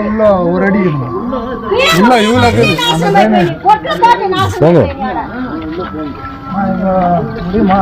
உள்ள ஒரு அடி உள்ள இவ்வளவு முடியுமா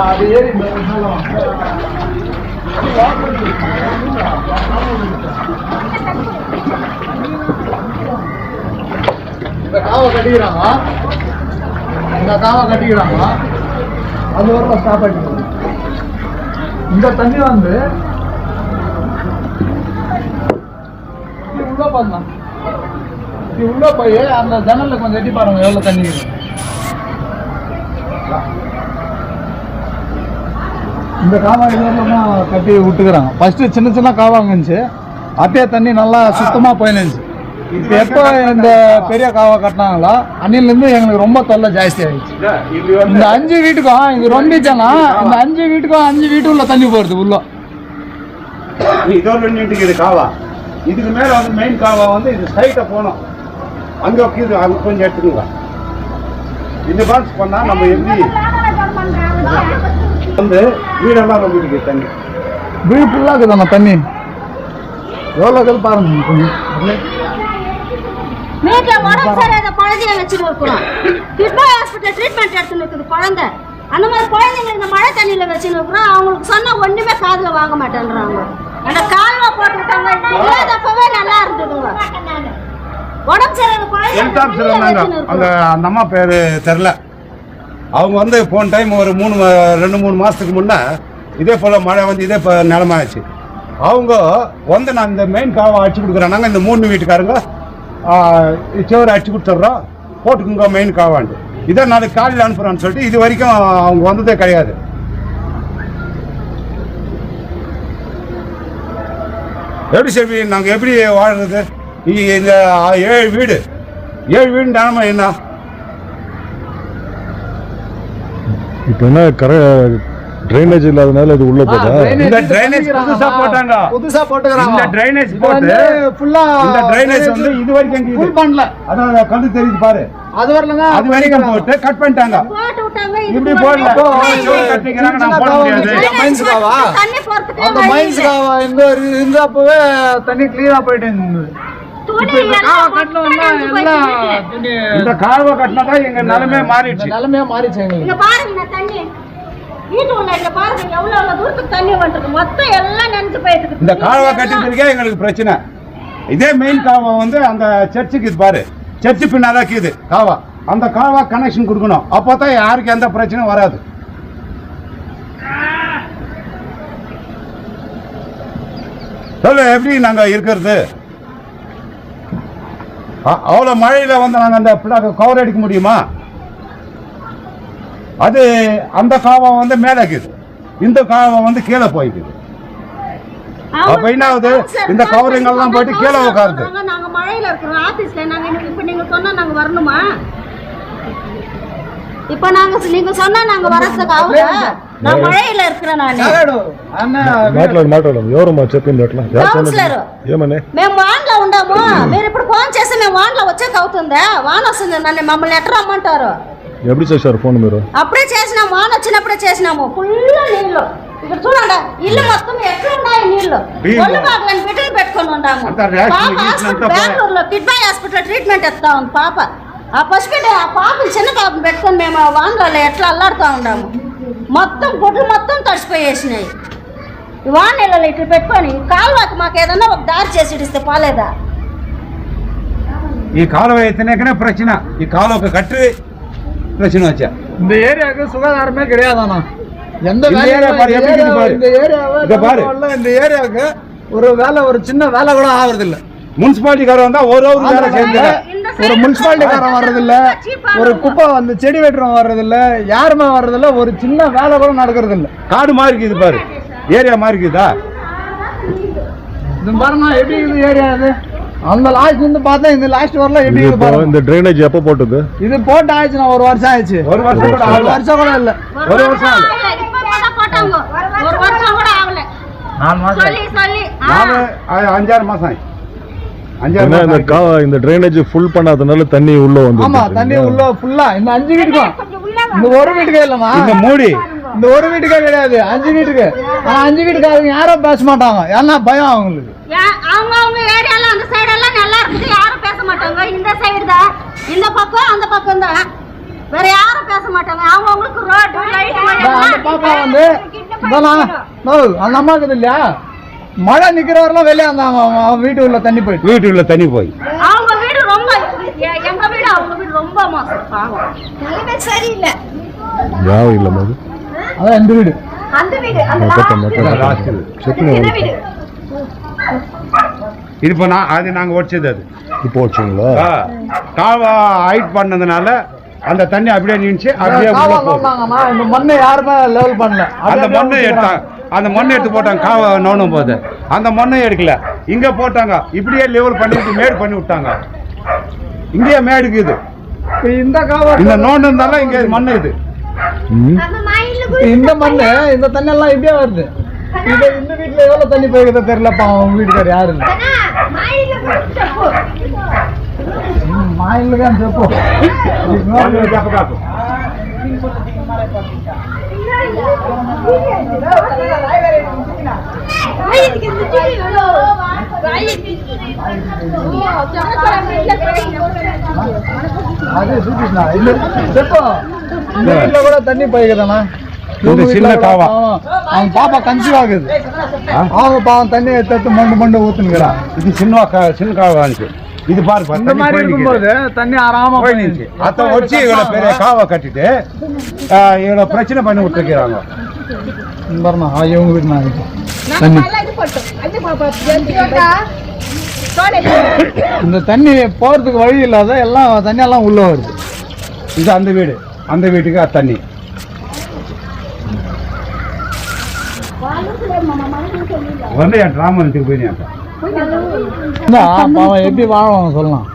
அது ஏறி இந்த காவை கட்டிக்கிறாங்க, இந்த காவை கட்டிக்கிறாங்க, அது வரலாம் ஸ்டாப் ஆகிட்டு. இந்த தண்ணி வந்து உள்ள பண்ணலாம், உள்ள போய் அந்த ஜன்னல்ல கொஞ்சம் எட்டி பாருங்க எவ்வளவு தண்ணி இருக்கு. இந்த காவாய் கட்டி விட்டுக்கிறாங்க. ஃபர்ஸ்ட் சின்ன சின்ன காவாங்க இருந்துச்சு, அப்பயே தண்ணி நல்லா சுத்தமா போயிருந்துச்சு. இப்போ எப்போ இந்த பெரிய காவா கட்டினாங்களோ அன்னிலேருந்து எங்களுக்கு ரொம்ப தொல்லை ஜாஸ்தி ஆயிடுச்சு. இந்த 5 வீட்டுக்கும் இது ரொம்பிச்சானா, இந்த 5 வீட்டுக்கும் 5 வீட்டு உள்ள தண்ணி போறது உள்ள. இதோ 2 வீட்டுக்கு இது காவா, இதுக்கு மேல வந்து மெயின் காவா வந்து இது சைட்டை போனோம், அங்க உட்காந்து அங்க கொஞ்சம் எடுத்துக்கோங்க. இந்த பாக்ஸ் பண்ணா நம்ம எப்படி வந்து வீடெல்லாம் நம்ம வீட்டுக்கு தண்ணி வீடு ஃபுல்லாக இருக்குதாண்ணா தண்ணி. எவ்வளோ இருக்குது பாருங்க. கொஞ்சம் வீட்டுல உடம்பு சரியாத குழந்தைய வச்சுட்டு இருக்கிறோம். கிட்பாய் ஹாஸ்பிட்டல் ட்ரீட்மெண்ட் எடுத்துன்னு இருக்குது குழந்தை. அந்த மாதிரி குழந்தைங்க இந்த மழை தண்ணியில வச்சுன்னு இருக்கிறோம். அவங்களுக்கு சொன்னா ஒண்ணுமே காதுல வாங்க மாட்டேன்றாங்க. அந்த கால்வா போட்டு விட்டாங்க, இல்லாதப்பவே நல்லா இருந்ததுங்க. உடம்பு சரியாத குழந்தை அந்த அம்மா பேரு தெரியல, அவங்க வந்து போன டைம் ஒரு 2-3 மாசத்துக்கு முன்னே இதே போல மழை வந்து இதே நிலமாச்சு. அவங்க வந்து நான் இந்த மெயின் காவை அடிச்சு கொடுக்குறேன், நாங்கள் இந்த 3 வீட்டுக்காரங்க சேவரை அடிச்சு கொடுத்துட்றோம், போட்டுக்குங்க மெயின் காவாண்டு. இதை நாளைக்கு காலையில் அனுப்புறான்னு சொல்லிட்டு இது வரைக்கும் அவங்க வந்ததே கிடையாது. எப்படி சரி நாங்கள் எப்படி வாழ்றது? இந்த 7 வீடு நிலமை என்ன? இப்போ என்ன ட்ரைனேஜ் இல்லாதனால இது உள்ள போதா? இந்த ட்ரைனேஜ் புதுசா போட்டுக்கறாங்க. இந்த ட்ரைனேஜ் போட்டு ஃபுல்லா இந்த ட்ரைனேஜ் வந்து இது வரைக்கும் இங்க ஃபுல் பண்ணல. அத கண்டு தெரியுது பாரு, அது வரலங்க. அது வரைக்கும் போட்டு கட் பண்ணிட்டாங்க, போட்டு விட்டாங்க. இப்படி போடல கட்டிக்கறாங்க, நான் போட முடியாது. மைன்ஸ் காவா தண்ணி போறதுக்கு அந்த மைன்ஸ் காவா இந்த அப்பவே தண்ணி கிளியரா போயிட்டே இருந்தது. இந்த காவா கட்டினதா எங்க நிலைமையே மாறிடுச்சு. இங்க பாருங்க தண்ணி வீட்டு உள்ள பாருங்க எவ்வளவு தூரத்துக்கு தண்ணி வந்துருக்கு. மொத்தம் எல்லாம் நினைச்சு போயிட்டு. இந்த காவா கட்டினதுக்கே எங்களுக்கு பிரச்சனை. இதே மெயின் காவா வந்து அந்த சர்ச்சுக்கு பாரு, சர்ச்சு பின்னாதான் இருக்குது காவா. அந்த காவா கனெக்ஷன் கொடுக்கணும், அப்போதான் யாருக்கு எந்த பிரச்சனையும் வராது. சொல்லு எப்படி நாங்க இருக்கிறது? அவ்வளவு மழையில வந்து நாங்க அந்த கவர் அடிக்க முடியுமா? அது அந்த காவா வந்து மேல இருக்குது, இந்த காவா வந்து கீழே போய்க்குது. அப்ப என்ன ஆகுது? இந்த கவரிங் எல்லாம் போயிட்டு கீழே உட்காருது. நாங்க மழையில இருக்கிறோம் ஆபீஸ்ல, நாங்க இப்ப நீங்க சொன்னா நாங்க வரணுமா? இப்ப நீங்க சொன்னா நாங்க வரதுக்கு ஆகுது. நான் மழையில இருக்கிறேன். ఎవరమ్మా చెప్పింది అట్లా? ఏమని మేము వాన్లో ఉండాము, మీరు ఇప్పుడు ఫోన్ చేస్తే మేము వాన్లో వచ్చాక అవుతుందా? వాన్ వస్తుంది, నన్ను మమ్మల్ని ఎట్లా రమ్మంటారు? ఎప్పుడు చేశారు ఫోన్ మీరు? అప్పుడే చేసినాము, వాన్ వచ్చినప్పుడే చేసినాము. ఫుల్ నీళ్ళు ఇక్కడ చూడండి, ఇల్లు మొత్తం ఎట్లా ఉన్నాయి నీళ్లు. ఒళ్ళు బాగలని బిడ్డలు పెట్టుకొని ఉన్నాము. బెంగళూరులో కిడ్బాయ్ హాస్పిటల్ ట్రీట్మెంట్ ఇస్తా ఉంది పాప. ఆ పసిబిడ్డ ఆ పాపని చిన్న పాపను పెట్టుకొని మేము వాన్లలో ఎట్లా అల్లాడుతూ ఉన్నాము. మొత్తం గుడ్లు మొత్తం తడిసిపోయేసినాయి. వాన్ నీళ్ళలో ఇట్లా పెట్టుకొని కాలువకి మాకు ఏదన్నా ఒక దారి చేసి ఇడిస్తే పోలేదా? ఈ కాలువ అయితేనే ప్రశ్న, ఈ కాలువకు కట్టి பிரச்சனை வச்சா இந்த ஏரியாவுக்கு சுகாதாரமே கிடையாதானா? எந்த இந்த ஏரியாவுக்கு ஒரு வேலை, ஒரு சின்ன வேலை கூட ஆகுறது இல்ல. முனிசிபாலிட்டிக்காரர் வந்தா ஒரு வேலை செஞ்சு இந்த ஒரு முனிசிபாலிட்டிக்காரன் வர்றதில்ல, ஒரு குப்பை அந்த செடி வெட்டுறவன் வர்றதில்ல, யாருமே வர்றதில்ல, ஒரு சின்ன வேலை கூட நடக்கிறது இல்ல. காடு மாதிரி இருக்குது பாரு, ஏரியா மாதிரி இருக்குதா? இது பாருங்க எப்படி இருக்குது ஏரியா. இது அந்த லாஸ்ட் இருந்து பார்த்தா இந்த லாஸ்ட் வரல எப்படி இருக்குது பாருங்க. இந்த ட்ரைனேஜ் எப்போ போட்டது? இது போட்டு ஆயிடுச்சு, நான் 1 வருஷம் ஆயிடுச்சு. 1 வருஷம் கூட ஆகல. 1 வருஷம் கூட இல்ல. 1 வருஷம் ஆகல. 1 வருஷம் கூட ஆகல. 4 மாசம் சொல்லி 5-6 மாசம் ஆயிடுச்சு. இந்த ட்ரைனேஜ் ஃபுல் பண்ணாதனால தண்ணி உள்ள வந்து. ஆமா, தண்ணி உள்ள ஃபுல்லா இந்த 5 வீட்டுக்கும். இந்த ஒரு வீட்டுக்கே இல்லமா, இந்த மூடி இந்த ஒரு வீட்டுக்கே கிடையாது, 5 வீட்டுக்கு. ஆனா 5 வீட்டுக்காரங்க யாரும் பேச மாட்டாங்க, ஏன்னா பயம் அவங்களுக்கு. அவங்க ஏரியால அந்த சைடு எல்லாம் நல்லா இருக்குது, யாரும் பேச மாட்டாங்க. இந்த சைடு தான், இந்த பக்கம் அந்த பக்கம் தான், வேற யாரும் பேச மாட்டாங்க. அவங்களுக்கு ரோடு லைட் அந்த பாப்பா வந்து அந்த அம்மா இருக்குது இல்லையா, மழை நிக்கிறவரெல்லாம் வெளியே அந்த வீட்டு உள்ள தண்ணி போயிட்டு, வீட்டுக்குள்ள தண்ணி போய் அவங்க வீடு ரொம்ப, எங்க வீடு அவங்க வீடு ரொம்ப மோசம், சரியில்லை. யாவும் இல்ல போது அதான் எந்த வீடு, அந்த வீடு இது இப்போ அது நாங்க ஒடிச்சது. அது இப்போ வச்சுங்களா? காவா ஹைட் பண்ணதுனால அந்த தண்ணி அப்படியே நின்னுச்சு, அப்படியே உள்ள போகுது. இந்த மண்ணை யாருமே லெவல் பண்ணல. அந்த மண்ணை எடுத்தாங்க, அந்த மண்ணை எடுத்து போட்டாங்க. காவா நோண்டும் போது அந்த மண்ணை எடுக்கல, இங்க போட்டாங்க. இப்படியே லெவல் பண்ணிட்டு மேடு பண்ணி விட்டாங்க. இங்கேயே மேடுக்கு இது. இந்த காவா இந்த நோண்டந்தால இங்க மண்ணு இது. இந்த மண்ணு இந்த தண்ணி எல்லாம் இப்படியே வருது. இது இந்த வீட்டுல எவ்வளவு தண்ணி போய்கிறத தெரியலப்பா. அவங்க வீட்டுக்காரர் யாரு இல்ல, மாயில்தான் செப்போ. அது சூட்டினா இல்ல செப்போ. இந்த வீட்டுல கூட தண்ணி போய்கிறதானா? இந்த சின்ன காவா அவங்க பாப்பா கன்சீவ் ஆகுது, அவங்க பாவம் தண்ணி எடுத்து மண்டு ஊத்துனுங்கிறான். இது சின்ன காவா இருந்துச்சு. இது பாரு, இந்த மாதிரி இருக்கும்போது தண்ணி ஆறாம போயிடுச்சு. அத வச்சு இவ்வளவு பெரிய காவா கட்டிட்டு இவ்வளவு பிரச்சனை பண்ணி விட்டுருக்கிறாங்க. இவங்க வீட்டு நான் இந்த தண்ணி போறதுக்கு வழி இல்லாத எல்லாம் தண்ணியெல்லாம் உள்ள வருது. இது அந்த வீடு, அந்த வீட்டுக்கு தண்ணி. வந்து என் டிராமத்துக்கு போயிருந்தேன். எப்படி வாழலாம் சொல்லலாம்,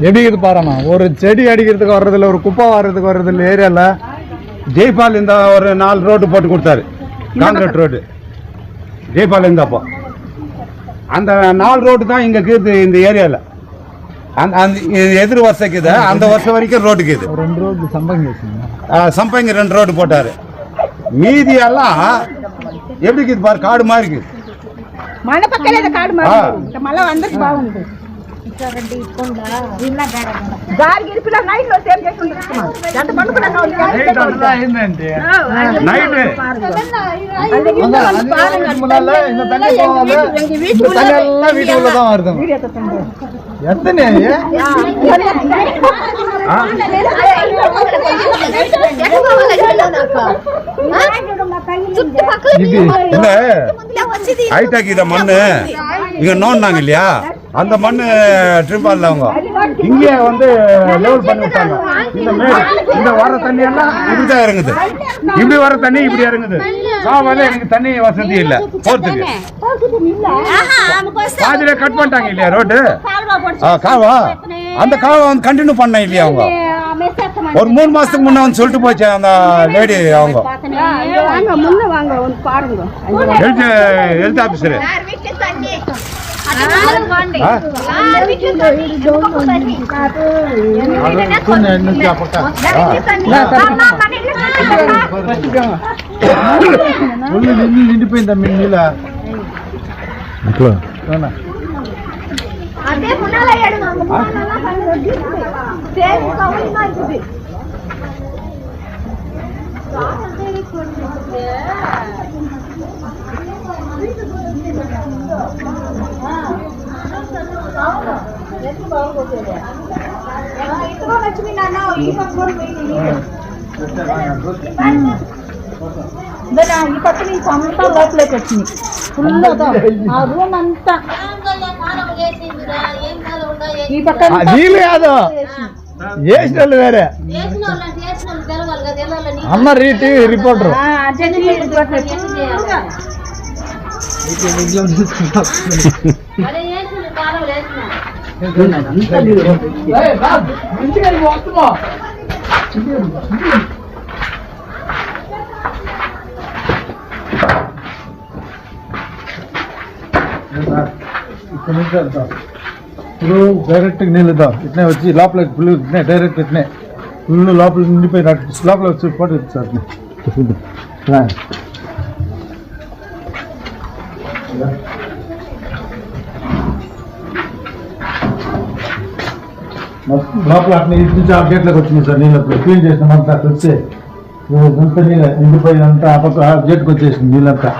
எப்படி இது பாருங்க. ஒரு செடி அடிக்கிறதுக்கு வர்றதில்ல, ஒரு குப்பை வர்றதுக்கு வர்றதில்ல ஏரியால. ஜெய்பால் இந்த ஒரு 4 ரோடு போட்டு கொடுத்தாரு, காங்கிரீட் ரோடு. ஜெய்பால் இருந்தப்போ அந்த 4 ரோடு தான் இங்க இருக்குது இந்த ஏரியால. அந்த எதிர் வருஷக்குது, அந்த வருஷம் வரைக்கும் ரோடுக்கு இது 2 ரோடு சம்பங்க 2 ரோடு போட்டாரு. மீதி எல்லாம் எப்படி இருக்குது பாரு, காடு மாதிரி இருக்குது. மழை பக்கம் காடு மாதிரி மழை வந்து பாவுண்டு வீட்டுக்குள்ளதான் வருது. எத்தனை ஹைட்டாக்கிட்ட மண்ணு இங்க நோண்டாங்க இல்லையா, அந்த மண்ணு ட்ரிப்பால அவங்க இங்கே வந்து லெவல் பண்ணி விட்டாங்க. இந்த வர தண்ணி எல்லாம் இப்படிதான் இறங்குது, இப்படி வர தண்ணி இப்படி இறங்குது. காவால எனக்கு தண்ணி வசதி இல்ல போறதுக்கு. பாதியில கட் பண்ணிட்டாங்க இல்லையா ரோடு காவா. அந்த காவா வந்து கண்டினியூ பண்ண இல்லையா அவங்க. ஒரு 3 மாசத்துக்கு முன்ன வந்து சொல்லிட்டு போச்சு அந்த லேடி. அவங்க ஹெல்த் ஆபீசர் నిండిపోయిందా మీ నీళ్ళ అదే మునాల అయ్యాడు మునాల పన్ను సేమ్ కవలి మారుతుంది లక్ష్మీ నాన్న ఈ పక్కన ఈ పక్క నుంచి అంతా లోపలికి వచ్చింది ఫుల్ ఆ రూమ్ అంతా ఈ పక్క నీళ్ళు కాదు వేసిన వాళ్ళు వేరే అన్న టీవీ రిపోర్టర్ ఇప్పుడు డైరెక్ట్ నీళ్ళు ఇద్దాం ఇట్నే వచ్చి లోపల ఫుల్ ఇట్నే డైరెక్ట్ ఇట్నే ఫుల్ లోపల నిండిపోయి లోపల వచ్చి ఫోటో సార్ లోపల అట్లా ఇటు నుంచి ఆ గేట్లోకి వచ్చింది సార్ నీళ్ళు అప్పుడు క్లీన్ చేసినాం అంతా అట్లా వచ్చి అంతా నీళ్ళు నిండిపోయి అంతా ఆ పక్క గేట్కి వచ్చేసింది నీళ్ళంతా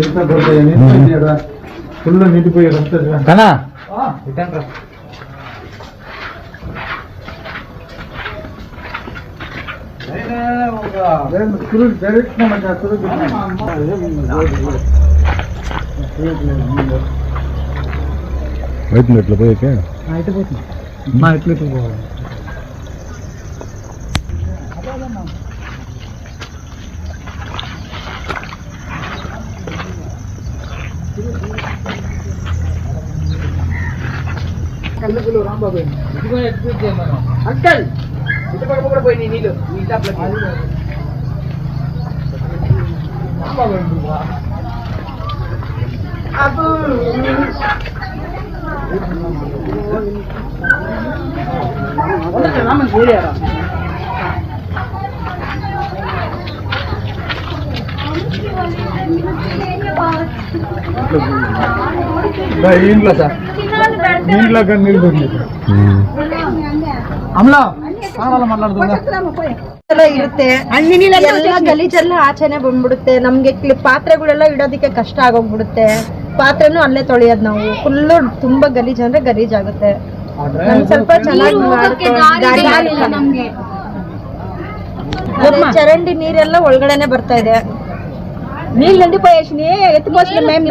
ఎంత పడతాయని ఫుల్ నిండిపోయాడు అంతా బయట ఎట్లా పోయాక ఎట్లయితే పోవాలి అంకల్ ఇటుపక్క కూడా పోయి నీళ్ళు ఇంట్లో సార్ ఇంట్లో కానీ నీళ్ళు దొరికింది ಅಮ್ಲಾ ಕಾಣಲ್ಲ ಮಾತಾಡ್ತದ ಇರುತ್ತೆ ಎಲ್ಲ ಗಲೀಜೆಲ್ಲ ಆಚೆನೆ ಬಂದ್ಬಿಡುತ್ತೆ ನಮ್ಗೆ ಪಾತ್ರೆಗಳೆಲ್ಲ ಇಡೋದಕ್ಕೆ ಕಷ್ಟ ಆಗೋಗ್ಬಿಡುತ್ತೆ ಪಾತ್ರೆನೂ ಅಲ್ಲೇ ತೊಳೆಯೋದು ನಾವು ಫುಲ್ಲು ತುಂಬಾ ಗಲೀಜ್ ಅಂದ್ರೆ ಗಲೀಜ್ ಆಗುತ್ತೆ ಸ್ವಲ್ಪ ಚೆನ್ನಾಗಿ ಚರಂಡಿ ನೀರೆಲ್ಲ ಒಳಗಡೆನೆ ಬರ್ತಾ ಇದೆ ನೀಲ್ ನಂದಿ ಪಯೇಶಿನಿ ಎತ್ಕೋಸ್ಕರ ಮೇಮ್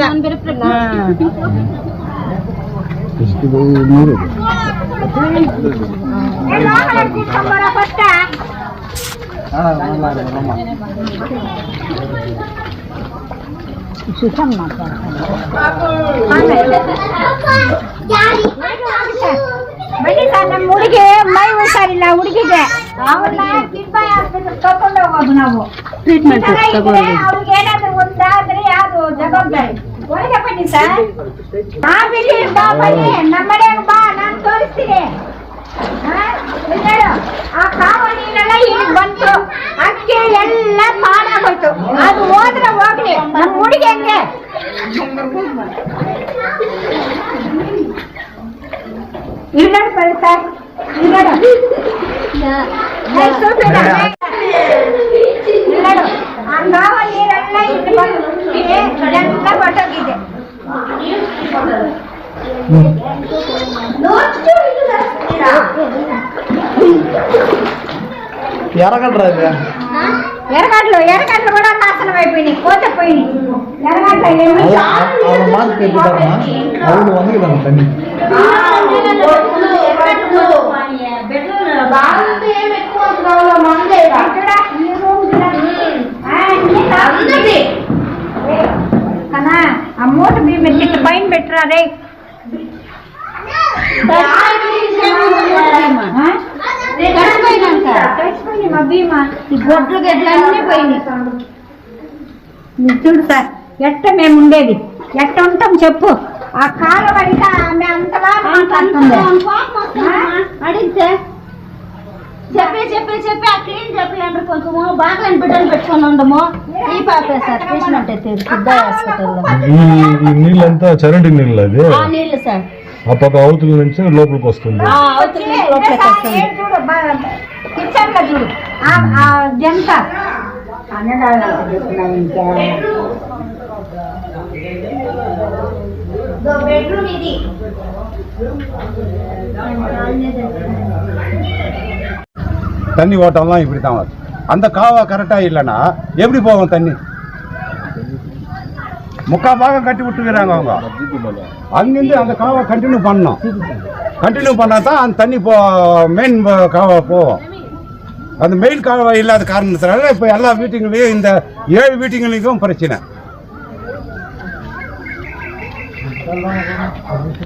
ಬನ್ನಿ ಸರ್ ನಮ್ಮ ಹುಡುಗಿ ಮೈ ಹುಷಾರಿಲ್ಲ ಹುಡುಗಿಗೆ ಅವ್ರನ್ನ ಕಿಡ್ಬಾಯ್ ಹಾಸ್ಪಿಟಲ್ ಕರ್ಕೊಂಡು ಹೋಗೋದು ನಾವು ಟ್ರೀಟ್ಮೆಂಟ್ ಅವ್ರಿಗೆ ಏನಾದ್ರು ಒಂದಾದ್ರೆ ಯಾವ್ದು ಜವಾಬ್ದಾರಿ ಒಳಗೆ ಬನ್ನಿ ಸರ್ ಬಾ ಬನ್ನಿ ನಮ್ಮ ಮನೆಗೆ ಬಾ ನಾನು ತೋರಿಸ್ತೀನಿ ಆ ಕಾವ ನೀರೆಲ್ಲ ಇಲ್ಲಿ ಬಂತು ಅಕ್ಕಿ ಎಲ್ಲ ಪಾಡಾಗೋಯ್ತು ಅದು ಹೋದ್ರೆ ಹೋಗ್ಲಿ ನಮ್ಮ ಹುಡುಗಿ ಹಂಗೆ ಇಲ್ಲೋಡು ಬರೀ ಸರ್ ಇಲ್ಲೋಡು ಇಲ್ಲೋಡು ಆ ಕಾವ ನೀರೆಲ್ಲ ಇಲ್ಲಿ ಬಂದು ಎಲ್ಲ ಹೊಟ್ಟೋಗಿದೆ ఎరగడ్రా ఇది ఎరగడ్లు కూడా నాశనం అయిపోయినాయి కోతపోయినాయి ఎరగడ్లు మాకు పెట్టుతారమ్మా అవును వందకి తన్ని కన్నా ఆ మూట బియ్యం పైన పెట్టరా రే తడిసిపోయినాయి మా భీమా ఈ గొడ్లు గడ్లు అన్నీ పోయినాయి చూడు సార్ ఎట్ట మేము ఉండేది ఎట్ట ఉంటాం చెప్పు ఆ కాలు అడిగితే ఆమె అంతలా మాట్లాడుతుంది అడిగితే చెప్పి ఆ క్లీన్ చెప్పి అంటే కొంచెము బాగా బిడ్డలు పెట్టుకొని ఉండము ఈ పాపే సార్ ట్రీట్మెంట్ అయితే సిద్ధ హాస్పిటల్లో ఈ నీళ్ళంతా చరండి నీళ్ళు అది ఆ నీళ్ళు సార్ ఆ పక్క అవతల నుంచి లోపలికి వస్తుంది చూడు కిచెన్లో చూడు జంట బెడ్రూమ్ ఇది தண்ணி ஓட்டம்லாம் இப்படி தான் வரும் அந்த காவா கரெக்டாக இல்லைன்னா எப்படி போகும் தண்ணி முக்கால் பாகம் கட்டி விட்டுக்கிறாங்க அவங்க. அங்கிருந்து அந்த காவை கண்டினியூ பண்ணணும். கண்டினியூ பண்ணால் தான் அந்த தண்ணி மெயின் காவை போகும். அந்த மெயின் காவை இல்லாத காரணத்தினால இப்போ எல்லா வீட்டுங்களையும் இந்த 7 வீட்டுங்களுக்கும் பிரச்சனை.